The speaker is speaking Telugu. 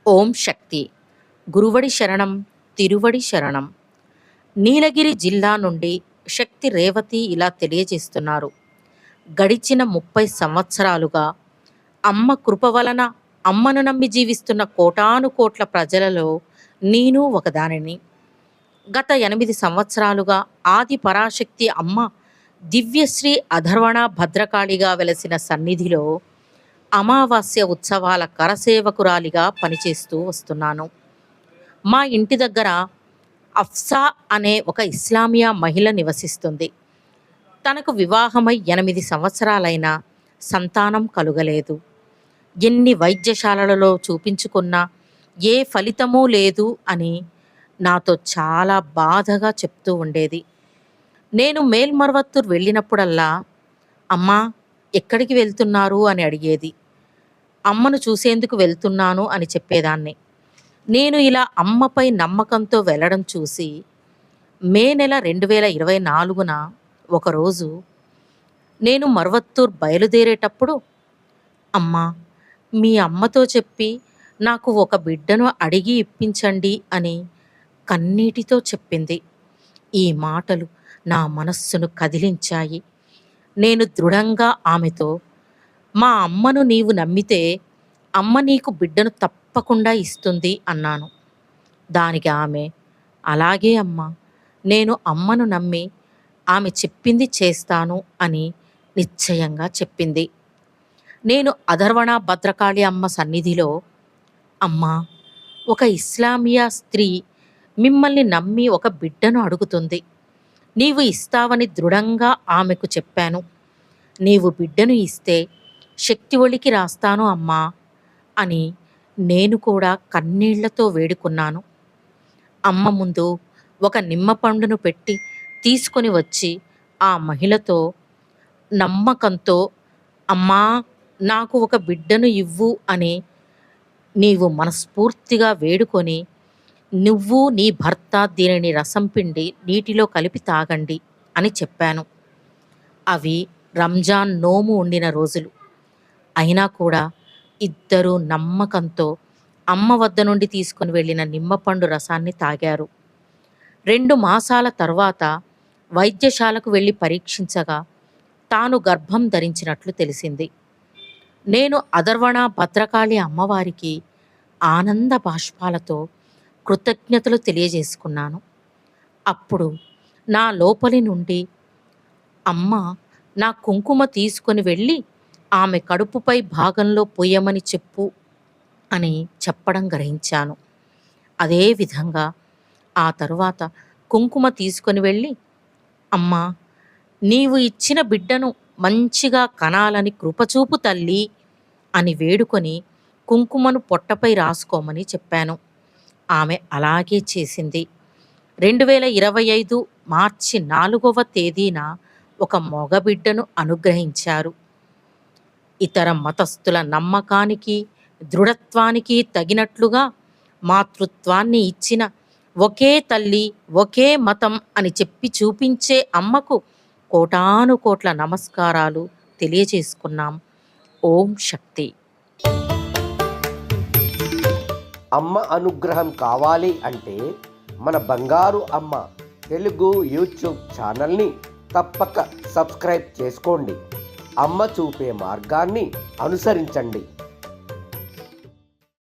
ఓం శక్తి. గురువడి శరణం, తిరువడి శరణం. నీలగిరి జిల్లా నుండి శక్తి రేవతి ఇలా తెలియజేస్తున్నారు. గడిచిన 30 సంవత్సరాలుగా అమ్మ కృప వలన అమ్మను నమ్మి జీవిస్తున్న కోటాను కోట్ల ప్రజలలో నేను ఒకదానిని. గత 8 సంవత్సరాలుగా ఆది పరాశక్తి అమ్మ దివ్యశ్రీ అధర్వణ భద్రకాళిగా వెలసిన సన్నిధిలో అమావాస్య ఉత్సవాల కరసేవకురాలిగా పనిచేస్తూ వస్తున్నాను. మా ఇంటి దగ్గర అఫ్సా అనే ఒక ఇస్లామియా మహిళ నివసిస్తుంది. తనకు వివాహమై 8 సంవత్సరాలైనా సంతానం కలుగలేదు. ఎన్ని వైద్యశాలలలో చూపించుకున్నా ఏ ఫలితమూ లేదు అని నాతో చాలా బాధగా చెప్తూ ఉండేది. నేను మేల్మర్వత్తూర్ వెళ్ళినప్పుడల్లా, అమ్మా ఎక్కడికి వెళ్తున్నారు అని అడిగేది. అమ్మను చూసేందుకు వెళ్తున్నాను అని చెప్పేదాన్ని. నేను ఇలా అమ్మపై నమ్మకంతో వెళ్ళడం చూసి మే నెల 2024న ఒకరోజు నేను మర్వత్తూర్ బయలుదేరేటప్పుడు, అమ్మా మీ అమ్మతో చెప్పి నాకు ఒక బిడ్డను అడిగి ఇప్పించండి అని కన్నీటితో చెప్పింది. ఈ మాటలు నా మనస్సును కదిలించాయి. నేను దృఢంగా ఆమెతో, మా అమ్మను నీవు నమ్మితే అమ్మ నీకు బిడ్డను తప్పకుండా ఇస్తుంది అన్నాను. దానికి ఆమె, అలాగే అమ్మా, నేను అమ్మను నమ్మి ఆమె చెప్పింది చేస్తాను అని నిశ్చయంగా చెప్పింది. నేను అధర్వణ భద్రకాళి అమ్మ సన్నిధిలో, అమ్మా ఒక ఇస్లామియా స్త్రీ మిమ్మల్ని నమ్మి ఒక బిడ్డను అడుగుతుంది. నీవు ఇస్తావని దృఢంగా ఆమెకు చెప్పాను. నీవు బిడ్డను ఇస్తే శక్తి ఒలికి రాస్తాను అమ్మా అని నేను కూడా కన్నీళ్లతో వేడుకున్నాను. అమ్మ ముందు ఒక నిమ్మ పండును పెట్టి తీసుకొని వచ్చి ఆ మహిళతో నమ్మకంతో, అమ్మా నాకు ఒక బిడ్డను ఇవ్వు అని నీవు మనస్ఫూర్తిగా వేడుకొని, నువ్వు నీ భర్త దీనిని రసం పిండి నీటిలో కలిపి తాగండి అని చెప్పాను. అవి రంజాన్ నోము ఉండిన రోజులు. అయినా కూడా ఇద్దరూ నమ్మకంతో అమ్మ వద్ద నుండి తీసుకొని వెళ్ళిన నిమ్మపండు రసాన్ని తాగారు. 2 మాసాల తర్వాత వైద్యశాలకు వెళ్ళి పరీక్షించగా తాను గర్భం ధరించినట్లు తెలిసింది. నేను అధర్వణ భద్రకాళి అమ్మవారికి ఆనంద బాష్పాలతో కృతజ్ఞతలు తెలియజేసుకున్నాను. అప్పుడు నా లోపలి నుండి, అమ్మ నా కుంకుమ తీసుకొని వెళ్ళి ఆమె కడుపుపై భాగంలో పొయ్యమని చెప్పు అని చెప్పడం గ్రహించాను. అదేవిధంగా ఆ తరువాత కుంకుమ తీసుకొని వెళ్ళి, అమ్మా నీవు ఇచ్చిన బిడ్డను మంచిగా కనాలని కృపచూపు తల్లి అని వేడుకొని కుంకుమను పొట్టపై రాసుకోమని చెప్పాను. ఆమె అలాగే చేసింది. 2025 మార్చి 4వ తేదీన ఒక మగబిడ్డను అనుగ్రహించారు. ఇతర మతస్థుల నమ్మకానికి దృఢత్వానికి తగినట్లుగా మాతృత్వాన్ని ఇచ్చిన ఒకే తల్లి ఒకే మతం అని చెప్పి చూపించే అమ్మకు కోటాను కోట్ల నమస్కారాలు తెలియజేసుకున్నాం. ఓం శక్తి. అమ్మ అనుగ్రహం కావాలి అంటే మన బంగారు అమ్మ తెలుగు యూట్యూబ్ ఛానల్ని తప్పక సబ్స్క్రైబ్ చేసుకోండి. అమ్మ చూపే మార్గాన్ని అనుసరించండి.